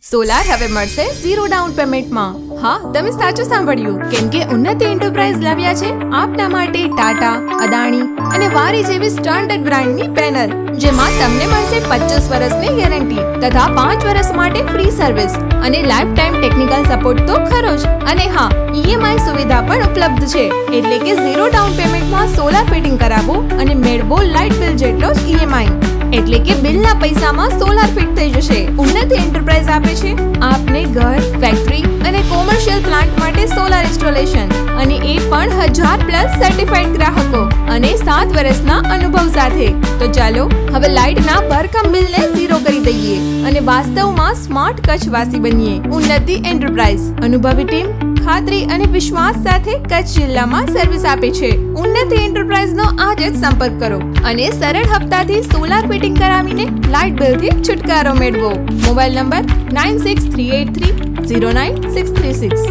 Solar હવે મળશે 0 down પેમેન્ટમાં. હા, તમે સાચું સાંભળ્યું, કેમ કે ઉન્નતિ એન્ટરપ્રાઇઝ લાવ્યા છે આપના માટે ટાટા, અદાણી અને વારી જેવી સ્ટાન્ડર્ડ બ્રાન્ડની પેનલ, જેમાં તમને મળશે 25 વર્ષની ગેરંટી તથા 5 વર્ષ માટે ફ્રી સર્વિસ અને લાઈફ ટાઈમ ટેકનિકલ સપોર્ટ તો ખરો જ. અને હા, ઈએમઆઈ સુવિધા પણ ઉપલબ્ધ છે, એટલે કે 0 ડાઉન પેમેન્ટમાં સોલાર ફિટિંગ કરાવો અને મેળવો લાઇટ બિલ જેટલો જ ઈએમઆઈ, એટલે કે બિલના પૈસામાં સોલાર ફિટ થઈ જશે. ઉન્નતિ એન્ટરપ્રાઇઝ આપે છે આપને ઘર, ફેક્ટરી અને કોમર્શિયલ પ્લાન્ટ માટે સોલાર ઇન્સ્ટોલેશન, અને એ પણ 1000+ સર્ટિફાઈડ ગ્રાહકો અને 7 વર્ષના અનુભવ સાથે. તો ચાલો હવે લાઇટના ભરખમ બિલને 0 કરી દઈએ અને વાસ્તવમાં સ્માર્ટ કચ્છવાસી બનીએ. ઉન્નતિ એન્ટરપ્રાઇઝ, અનુભવી ટીમ, ખાતરી અને વિશ્વાસ સાથે કચ્છ જિલ્લામાં સર્વિસ આપે છે. ઉન્નતિ એન્ટરપ્રાઇઝનો આજે જ સંપર્ક કરો અને સરળ હપ્તાથી સોલાર ફિટિંગ કરાવીને લાઇટ બિલથી છુટકારો મેળવો. Mobile number 9638309636.